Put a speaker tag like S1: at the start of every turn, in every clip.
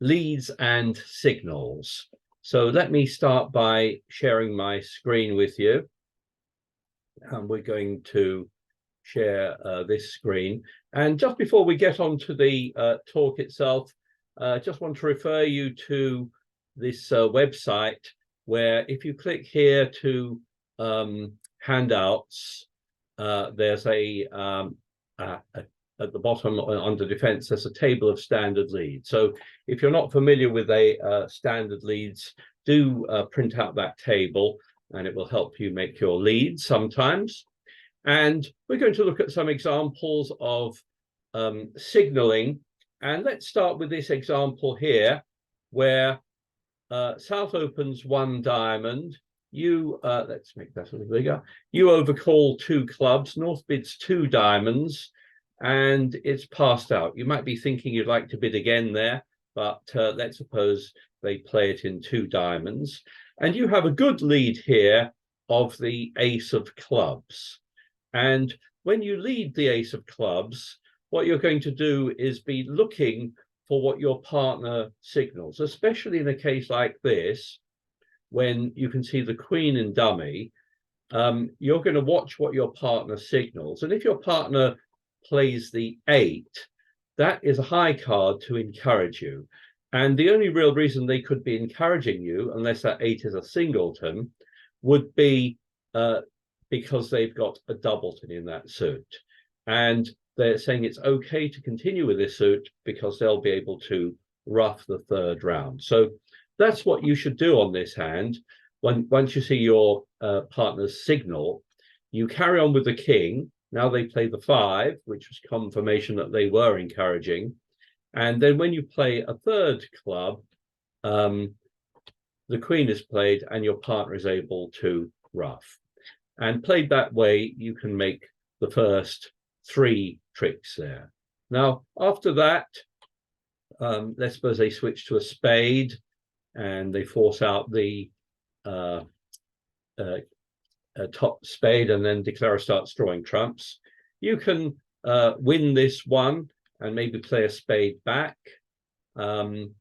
S1: leads and signals. So let me start by sharing my screen with you. And we're going to share this screen. And just before we get on to the talk itself, just want to refer you to this website, where if you click here to handouts, there's at the bottom under defense, there's a table of standard leads. So if you're not familiar with standard leads, do print out that table, and it will help you make your leads sometimes. And we're going to look at some examples of signaling. And let's start with this example here, where South opens 1 diamond. You, let's make that a little bigger. You overcall 2 clubs. North bids 2 diamonds, and it's passed out. You might be thinking you'd like to bid again there, but let's suppose they play it in 2 diamonds. And you have a good lead here of the ace of clubs. And when you lead the ace of clubs, what you're going to do is be looking for what your partner signals, especially in a case like this, when you can see the queen in dummy. You're going to watch what your partner signals. And if your partner plays the 8, that is a high card to encourage you. And the only real reason they could be encouraging you, unless that 8 is a singleton, would be because they've got a doubleton in that suit. And they're saying it's okay to continue with this suit because they'll be able to ruff the 3rd round. So that's what you should do on this hand. Once you see your partner's signal, you carry on with the king. Now they play the 5, which was confirmation that they were encouraging. And then when you play a 3rd club, the queen is played and your partner is able to ruff. And played that way, you can make the first 3 tricks there. Now, after that, let's suppose they switch to a spade and they force out the top spade, and then Declarer starts drawing trumps. You can win this one and maybe play a spade back. And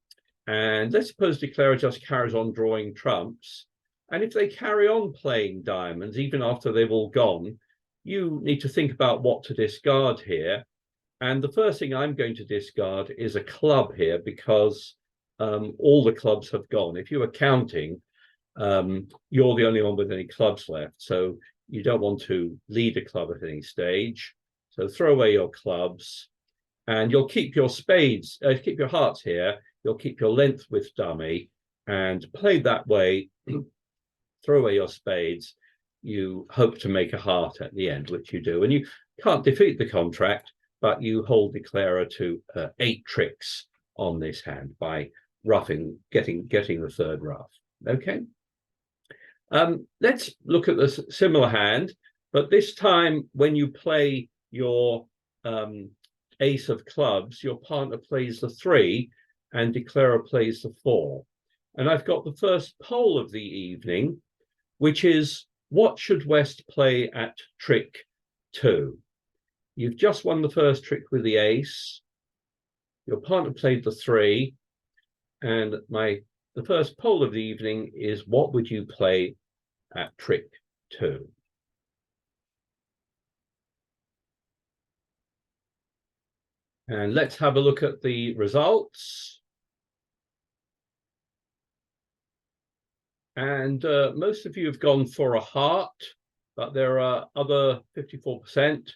S1: let's suppose Declarer just carries on drawing trumps. And if they carry on playing diamonds, even after they've all gone, you need to think about what to discard here. And the first thing I'm going to discard is a club here, because all the clubs have gone. If you were counting, you're the only one with any clubs left. So you don't want to lead a club at any stage. So throw away your clubs, and you'll keep your spades, keep your hearts here. You'll keep your length with dummy, and play that way. Throw away your spades. You hope to make a heart at the end, which you do. And you can't defeat the contract, but you hold Declarer to 8 tricks on this hand by ruffing, getting the 3rd ruff. Okay. Let's look at the similar hand, but this time when you play your ace of clubs, your partner plays the 3 and Declarer plays the 4. And I've got the first poll of the evening, which is, what should West play at trick 2? You've just won the first trick with the ace. Your partner played the 3. And the first poll of the evening is, what would you play at trick 2? And let's have a look at the results. And most of you have gone for a heart, but there are other 54%,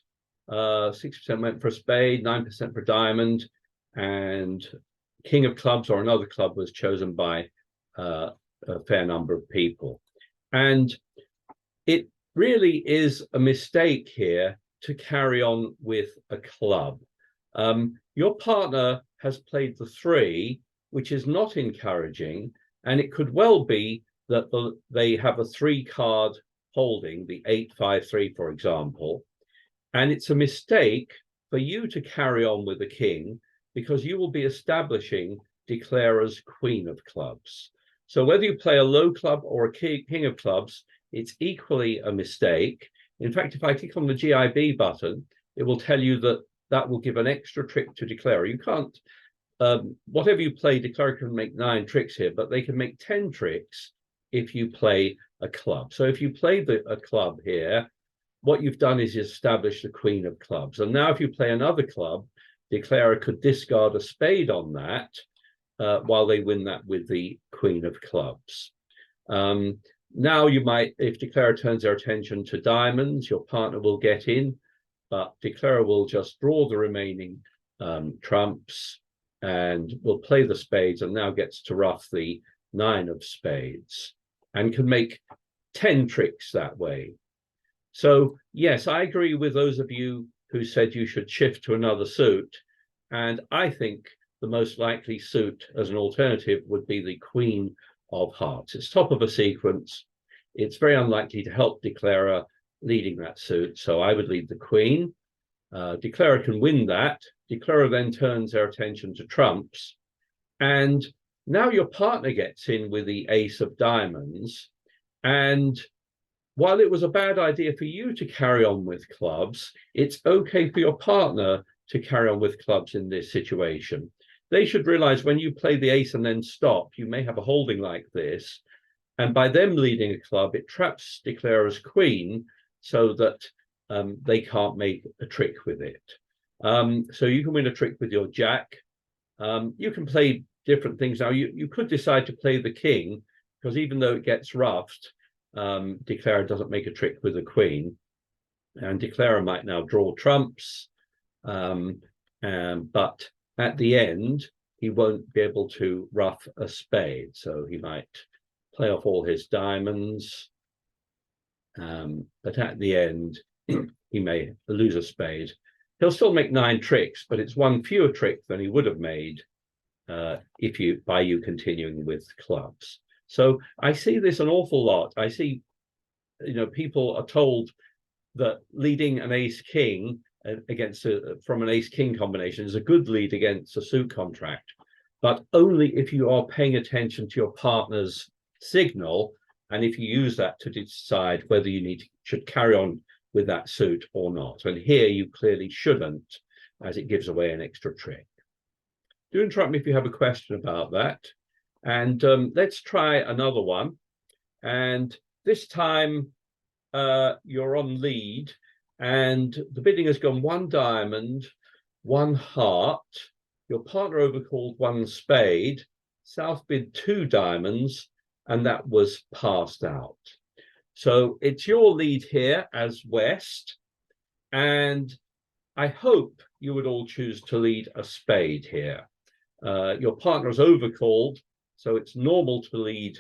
S1: 6% went for a spade, 9% for diamond, and king of clubs or another club was chosen by a fair number of people. And it really is a mistake here to carry on with a club. Your partner has played the 3, which is not encouraging, and it could well be that they have a 3-card holding, the 8-5-3, for example, and it's a mistake for you to carry on with the king, because you will be establishing Declarer's queen of clubs. So whether you play a low club or a king of clubs, it's equally a mistake. In fact, if I click on the GIB button, it will tell you that that will give an extra trick to Declarer. You can't whatever you play, declarer can make 9 tricks here, but they can make 10 tricks if you play a club. So if you play a club here, what you've done is establish the queen of clubs. And now if you play another club, declarer could discard a spade on that while they win that with the queen of clubs. Now you might, if declarer turns their attention to diamonds, your partner will get in, but declarer will just draw the remaining trumps and will play the spades and now gets to ruff the 9 of spades and can make 10 tricks that way. So yes, I agree with those of you who said you should shift to another suit. And I think the most likely suit as an alternative would be the queen of hearts. It's top of a sequence. It's very unlikely to help declarer leading that suit. So I would lead the queen. Declarer can win that. Declarer then turns their attention to trumps. And now your partner gets in with the ace of diamonds. And while it was a bad idea for you to carry on with clubs, it's okay for your partner to carry on with clubs in this situation. They should realize when you play the ace and then stop, you may have a holding like this. And by them leading a club, it traps declarer's queen so that they can't make a trick with it. So you can win a trick with your jack. You can play different things. Now, you could decide to play the king, because even though it gets roughed, declarer doesn't make a trick with the queen. And declarer might now draw trumps. But at the end, he won't be able to ruff a spade. So he might play off all his diamonds. But at the end, he may lose a spade. He'll still make 9 tricks, but it's 1 fewer trick than he would have made by you continuing with clubs. So I see this an awful lot. I see, people are told that leading an ace king from an ace king combination is a good lead against a suit contract, but only if you are paying attention to your partner's signal and if you use that to decide whether you should carry on with that suit or not. And here you clearly shouldn't, as it gives away an extra trick. Do interrupt me if you have a question about that. And let's try another one. And this time you're on lead, and the bidding has gone 1 diamond, 1 heart. Your partner overcalled 1 spade. South bid 2 diamonds, and that was passed out. So it's your lead here as West, and I hope you would all choose to lead a spade here. Your partner has overcalled, so it's normal to lead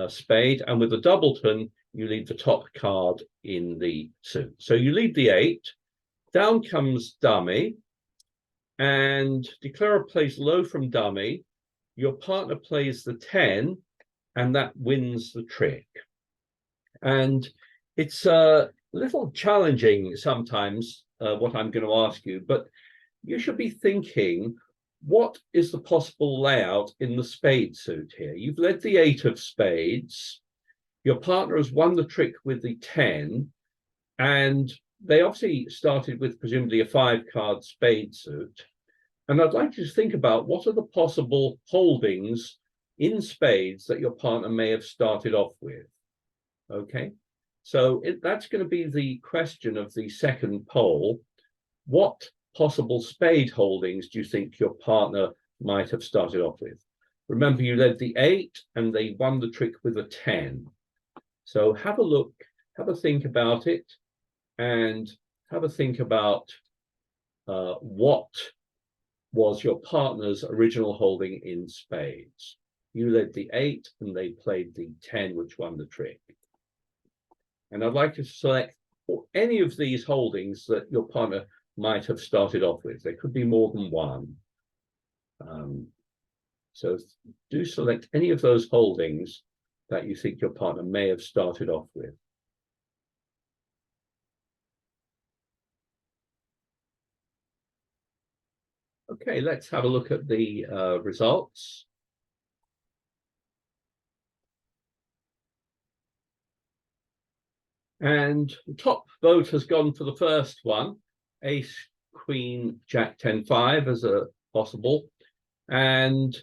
S1: spade, and with the doubleton, you lead the top card in the suit. So you lead the 8, down comes dummy, and declarer plays low from dummy. Your partner plays the 10, and that wins the trick. And it's a little challenging sometimes, what I'm going to ask you, but you should be thinking, what is the possible layout in the spade suit here? You've led the 8 of spades. Your partner has won the trick with the 10, and they obviously started with presumably a 5-card spade suit. And I'd like you to think about what are the possible holdings in spades that your partner may have started off with. Okay, so that's going to be the question of the second poll. What possible spade holdings do you think your partner might have started off with? Remember, you led the 8 and they won the trick with a 10. So have a look, have a think about it, and have a think about what was your partner's original holding in spades. You led the 8 and they played the 10, which won the trick. And I'd like you to select any of these holdings that your partner might have started off with. There could be more than one. So do select any of those holdings that you think your partner may have started off with. Okay, let's have a look at the results. And the top vote has gone for the first one, ace, queen, jack, 10, 5 as a possible. And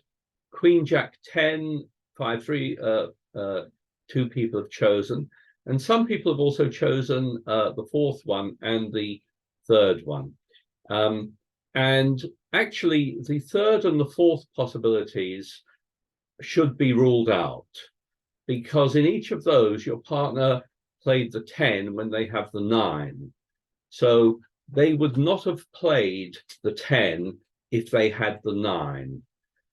S1: Queen Jack 10, 5-3, two people have chosen. And some people have also chosen the fourth one and the third one. And actually, the third and the fourth possibilities should be ruled out, because in each of those, your partner played the 10 when they have the 9. So they would not have played the 10 if they had the 9.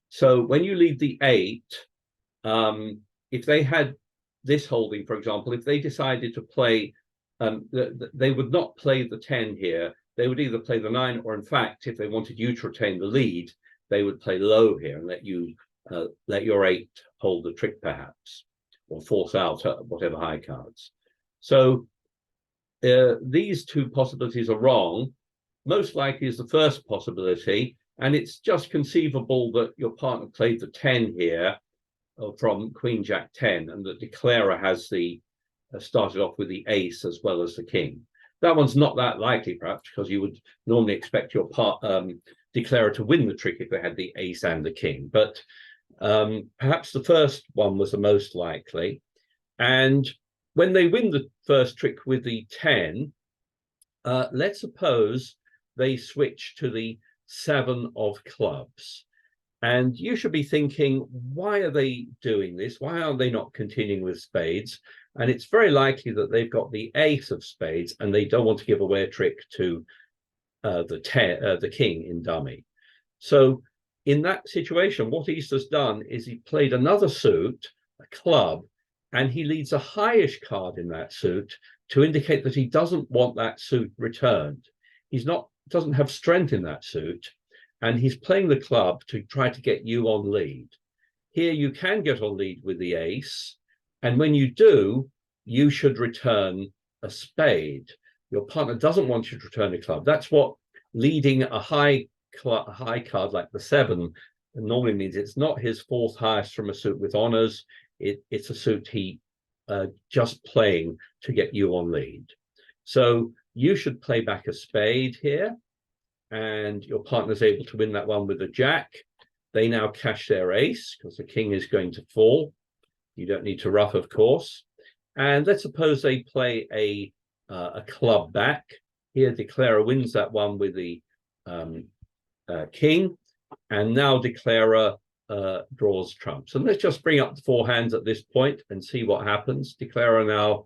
S1: So when you lead the 8, if they had this holding, for example, if they decided to play, they would not play the 10 here. They would either play the 9, or in fact, if they wanted you to retain the lead, they would play low here and let you let your 8 hold the trick, perhaps, or force out whatever high cards. So these two possibilities are wrong. Most likely is the first possibility, and it's just conceivable that your partner played the 10 here from Queen Jack 10, and the declarer has the started off with the ace as well as the king. That one's not that likely, perhaps, because you would normally expect your declarer to win the trick if they had the ace and the king. But perhaps the first one was the most likely. And when they win the first trick with the 10, let's suppose they switch to the 7 of clubs. And you should be thinking, why are they doing this? Why are they not continuing with spades? And it's very likely that they've got the ace of spades and they don't want to give away a trick to the king in dummy. So in that situation, what Easter's done is he played another suit, a club, and he leads a highish card in that suit to indicate that he doesn't want that suit returned. Doesn't have strength in that suit, and he's playing the club to try to get you on lead. Here you can get on lead with the ace, and when you do, you should return a spade. Your partner doesn't want you to return a club. That's what leading a high card like the 7 normally means. It's not his fourth highest from a suit with honors. It's a suit he just playing to get you on lead. So you should play back a spade here, and your partner's able to win that one with a jack. They now cash their ace because the king is going to fall. You don't need to ruff, of course. And let's suppose they play a club back. Here, declarer wins that one with the king, and now declarer draws trumps. And let's just bring up the 4 hands at this point and see what happens. Declarer now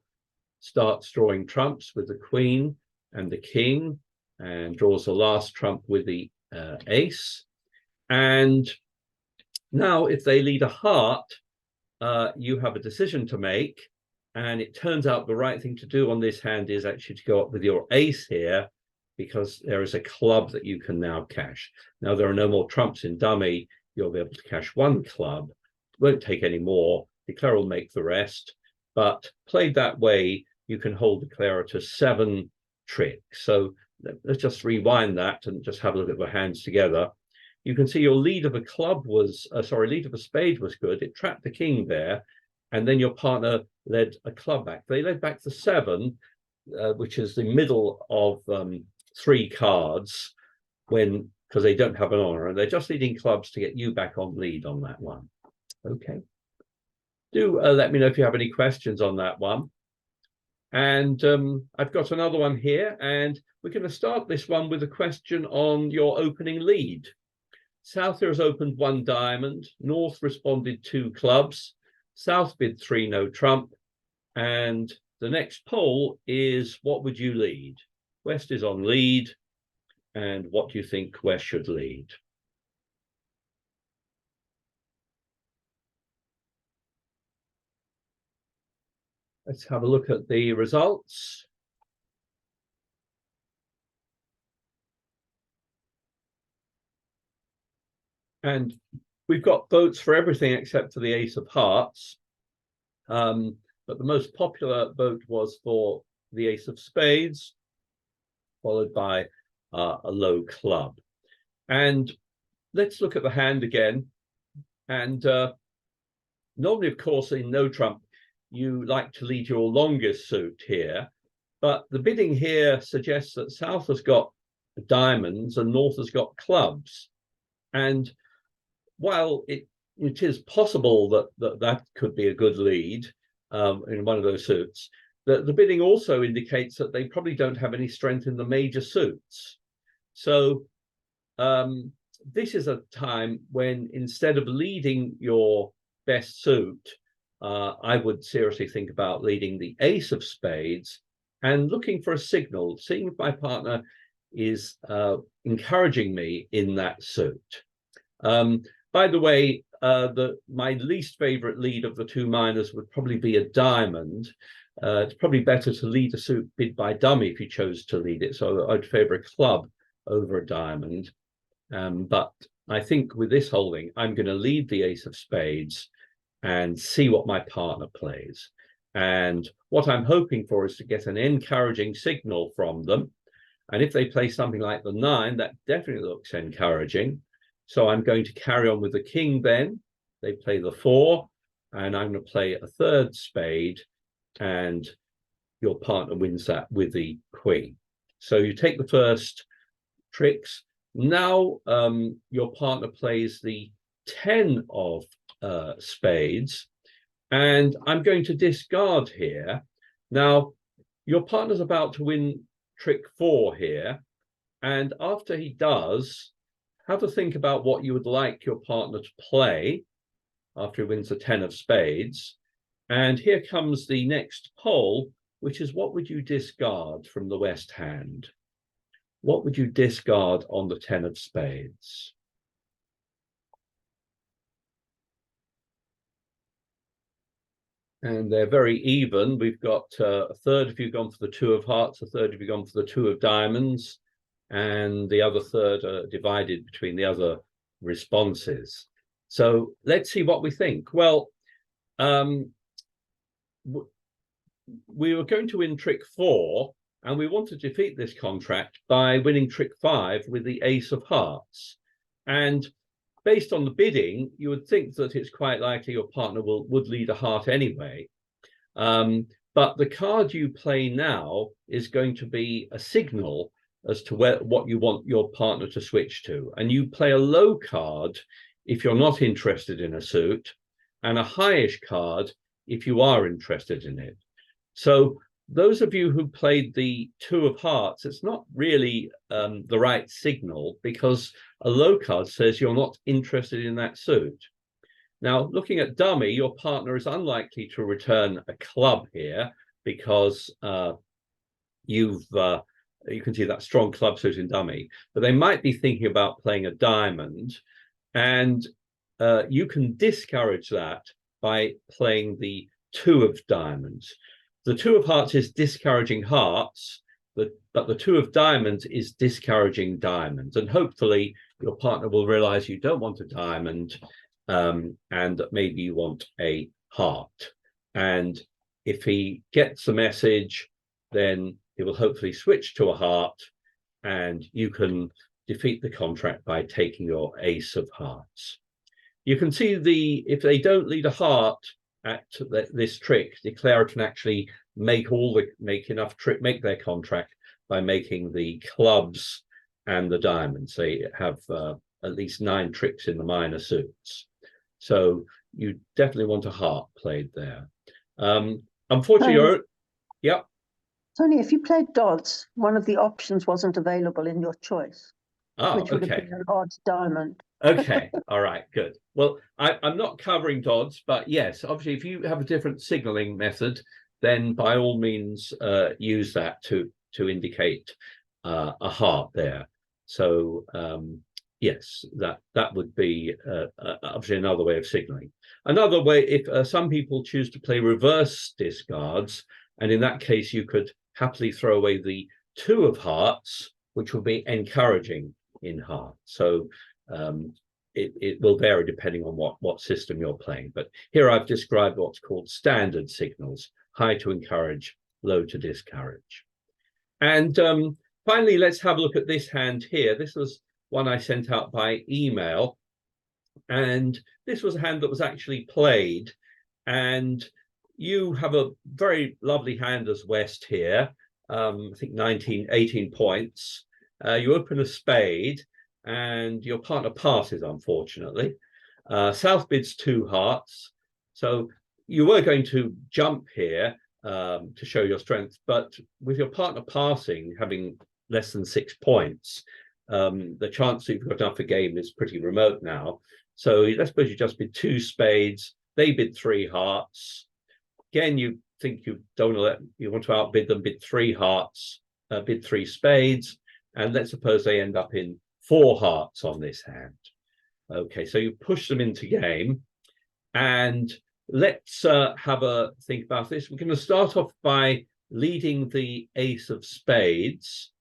S1: starts drawing trumps with the queen and the king, and draws the last trump with the ace. And now if they lead a heart, you have a decision to make, and it turns out the right thing to do on this hand is actually to go up with your ace here, because there is a club that you can now cash. Now there are no more trumps in dummy. You'll be able to cash 1 club, won't take any more. Declarer will make the rest, but played that way, you can hold declarer to 7 tricks. So let's just rewind that and just have a look at the hands together. You can see your lead of a club was, lead of a spade was good. It trapped the king there, and then your partner led a club back. They led back the 7, which is the middle of 3 cards, because they don't have an honor, and they're just leading clubs to get you back on lead on that one. Okay. Do let me know if you have any questions on that one. And I've got another one here, and we're going to start this one with a question on your opening lead. South here has opened 1 diamond, North responded 2 clubs, South bid 3 no trump, and the next poll is, what would you lead? West is on lead, and what do you think West should lead? Let's have a look at the results. And we've got votes for everything except for the ace of hearts. But the most popular vote was for the ace of spades, followed by a low club. And let's look at the hand again. And normally, of course, in no trump, you like to lead your longest suit here. But the bidding here suggests that South has got diamonds and North has got clubs. And while it is possible that could be a good lead in one of those suits, the bidding also indicates that they probably don't have any strength in the major suits. So this is a time when, instead of leading your best suit, I would seriously think about leading the ace of spades and looking for a signal, seeing if my partner is encouraging me in that suit. By the way, my least favorite lead of the two minors would probably be a diamond. It's probably better to lead a suit bid by dummy if you chose to lead it. So I'd favor a club over a diamond. But I think with this holding, I'm going to lead the ace of spades and see what my partner plays. And what I'm hoping for is to get an encouraging signal from them. And if they play something like the 9, that definitely looks encouraging. So I'm going to carry on with the king then. They play the 4, and I'm going to play a third spade, and your partner wins that with the queen. So you take the first tricks. Now your partner plays the 10 of spades, and I'm going to discard here. Now, your partner's about to win trick 4 here, and after he does, have a think about what you would like your partner to play after he wins the 10 of spades. And here comes the next poll, which is, what would you discard from the West hand? What would you discard on the 10 of spades? And they're very even. We've got a third of you gone for the 2 of hearts, a third of you gone for the 2 of diamonds, and the other third are divided between the other responses. So let's see what we think. Well, we were going to win trick 4, and we want to defeat this contract by winning trick 5 with the ace of hearts. And based on the bidding, you would think that it's quite likely your partner would lead a heart anyway. But the card you play now is going to be a signal as to what you want your partner to switch to. And you play a low card if you're not interested in a suit, and a highish card if you are interested in it. So those of you who played the 2 of hearts, it's not really the right signal, because a low card says you're not interested in that suit. Now, looking at dummy, your partner is unlikely to return a club here, because you can see that strong club suit in dummy, but they might be thinking about playing a diamond, and you can discourage that by playing the 2 of diamonds. The 2 of hearts is discouraging hearts, but the 2 of diamonds is discouraging diamonds. And hopefully your partner will realize you don't want a diamond, and that maybe you want a heart. And if he gets the message, then he will hopefully switch to a heart, and you can defeat the contract by taking your ace of hearts. You can see if they don't lead a heart at this trick, declarer can actually make their contract by making the clubs and the diamonds. They have at least 9 tricks in the minor suits. So you definitely want a heart played there. Unfortunately, yeah.
S2: Tony, if you played dodds, one of the options wasn't available in your choice, which would have been an odd diamond.
S1: Okay, all right, good. Well, I'm not covering dodds, but yes, obviously, if you have a different signaling method, then by all means use that to indicate a heart there. So yes, that would be obviously another way of signaling. Another way, if some people choose to play reverse discards, and in that case, you could happily throw away the 2 of hearts, which will be encouraging in heart. So it will vary depending on what system you're playing. But here I've described what's called standard signals: high to encourage, low to discourage. And finally, let's have a look at this hand here. This was one I sent out by email, and this was a hand that was actually played. And you have a very lovely hand as West here, I think 18 points. You open a spade, and your partner passes, unfortunately. South bids 2 hearts. So you were going to jump here to show your strength, but with your partner passing, having less than 6 points, the chance that you've got enough for game is pretty remote now. So let's suppose you just bid 2 spades, they bid 3 hearts. Again, you think you want to outbid them, bid 3 hearts, bid 3 spades, and let's suppose they end up in 4 hearts on this hand. Okay, so you push them into game, and let's have a think about this. We're going to start off by leading the ace of spades,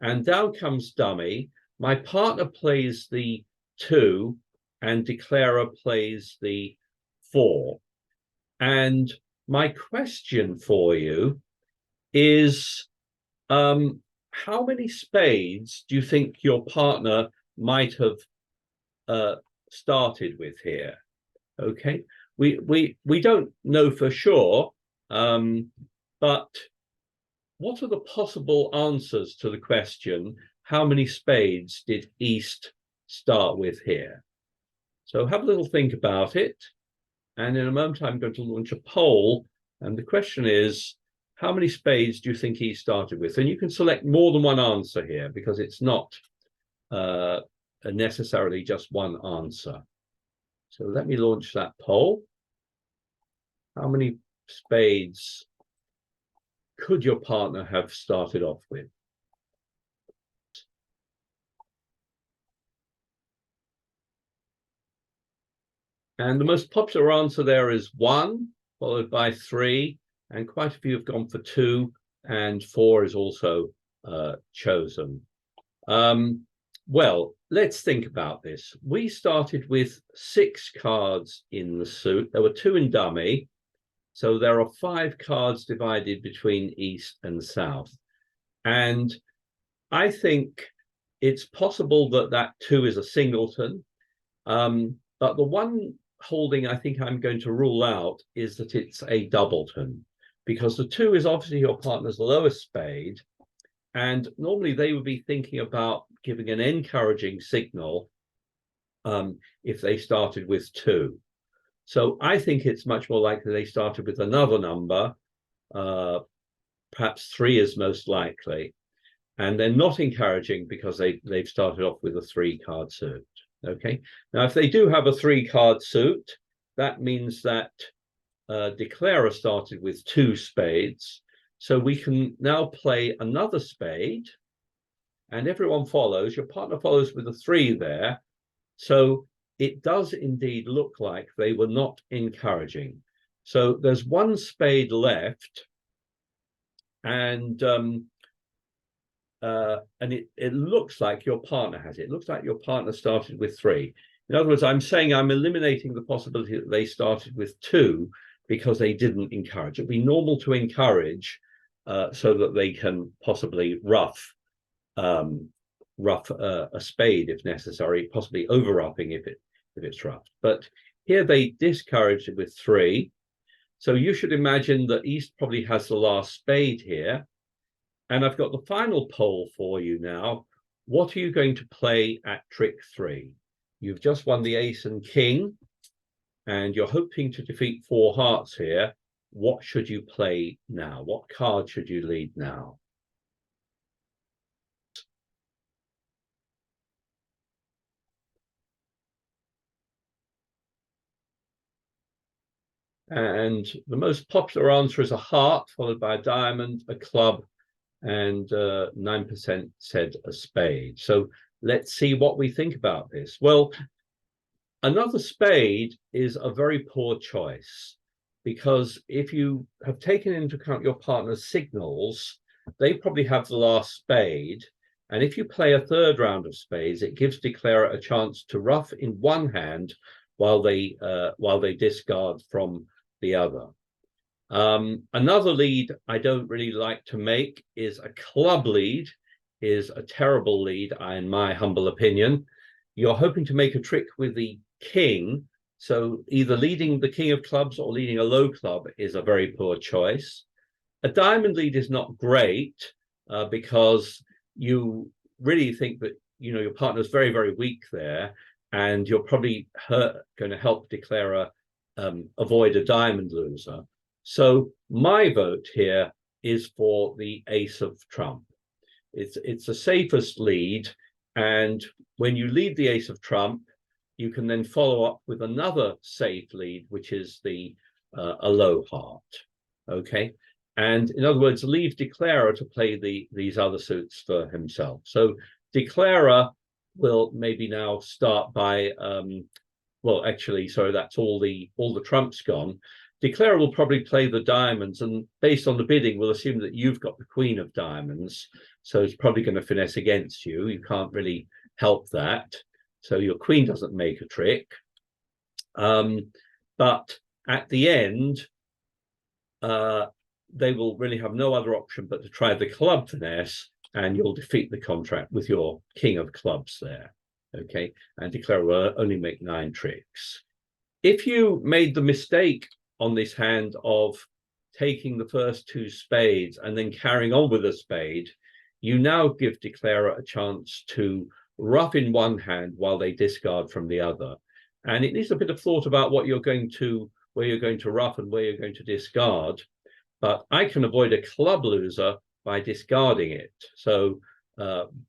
S1: and down comes dummy. My partner plays the 2, and declarer plays the 4. And my question for you is, how many spades do you think your partner might have started with here? Okay, we don't know for sure, but what are the possible answers to the question, how many spades did East start with here? So have a little think about it, and in a moment I'm going to launch a poll, and the question is, how many spades do you think he started with? And you can select more than one answer here, because it's not necessarily just one answer. So let me launch that poll. How many spades could your partner have started off with? And the most popular answer there is 1, followed by 3, and quite a few have gone for 2, and 4 is also chosen. Well, let's think about this. We started with 6 cards in the suit. There were 2 in dummy, so there are 5 cards divided between East and South. And I think it's possible that that 2 is a singleton, but the one holding I think I'm going to rule out is that it's a doubleton, because the 2 is obviously your partner's lowest spade, and normally they would be thinking about giving an encouraging signal if they started with 2. So I think it's much more likely they started with another number, perhaps 3 is most likely, and they're not encouraging because they've started off with a 3-card suit. Okay, now if they do have a 3-card suit, that means that declarer started with 2 spades, so we can now play another spade, and everyone follows. Your partner follows with a 3 there, so it does indeed look like they were not encouraging. So there's 1 spade left, and it looks like your partner has it. It looks like your partner started with 3. In other words, I'm saying I'm eliminating the possibility that they started with 2 because they didn't encourage. It'd be normal to encourage so that they can possibly rough a spade if necessary, possibly over-roughing if it's rough. But here they discouraged it with 3. So you should imagine that East probably has the last spade here. And I've got the final poll for you now. What are you going to play at trick 3? You've just won the ace and king, and you're hoping to defeat 4 hearts here. What should you play now? What card should you lead now? And the most popular answer is a heart, followed by a diamond, a club, and 9% said a spade. So let's see what we think about this. Well, another spade is a very poor choice, because if you have taken into account your partner's signals, they probably have the last spade. And if you play a 3rd round of spades, it gives declarer a chance to rough in one hand while they discard from the other. Another lead I don't really like to make is a club lead, is a terrible lead, in my humble opinion. You're hoping to make a trick with the king, so either leading the king of clubs or leading a low club is a very poor choice. A diamond lead is not great because you really think that your partner's very, very weak there, and you're probably going to help declare avoid a diamond loser. So my vote here is for the ace of trump. It's the safest lead, and when you lead the ace of trump, you can then follow up with another safe lead, which is the a low heart. Okay, and in other words, leave declarer to play these other suits for himself. So declarer will maybe now start by well, actually, sorry, that's all the trumps gone. Declarer will probably play the diamonds, and based on the bidding, we'll assume that you've got the queen of diamonds, so it's probably going to finesse against you. You can't really help that, so your queen doesn't make a trick. But at the end, they will really have no other option but to try the club finesse, and you'll defeat the contract with your king of clubs there. Okay, and declarer will only make 9 tricks. If you made the mistake on this hand of taking the first 2 spades and then carrying on with a spade, you now give declarer a chance to rough in one hand while they discard from the other. And it needs a bit of thought about what you're going to, where you're going to rough and where you're going to discard. But I can avoid a club loser by discarding it. So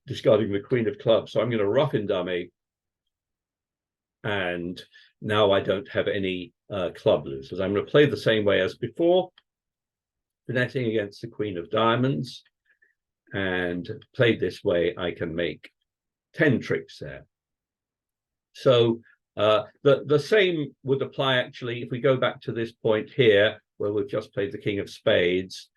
S1: discarding the queen of clubs. So I'm going to rough in dummy, and now I don't have any club losers. I'm going to play the same way as before, finessing against the queen of diamonds, and played this way, I can make 10 tricks there. So the same would apply actually if we go back to this point here where we've just played the king of spades.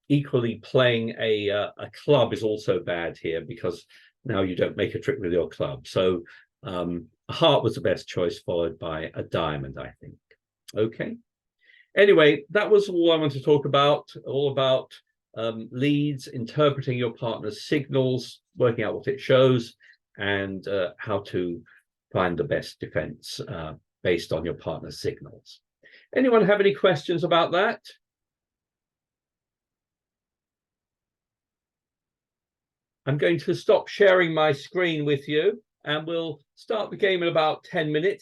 S1: Equally, playing a club is also bad here because now you don't make a trick with your club. So a heart was the best choice, followed by a diamond, I think. Okay. Anyway, that was all I want to talk about, all about leads, interpreting your partner's signals, working out what it shows, and how to find the best defense based on your partner's signals. Anyone have any questions about that? I'm going to stop sharing my screen with you, and we'll start the game in about 10 minutes.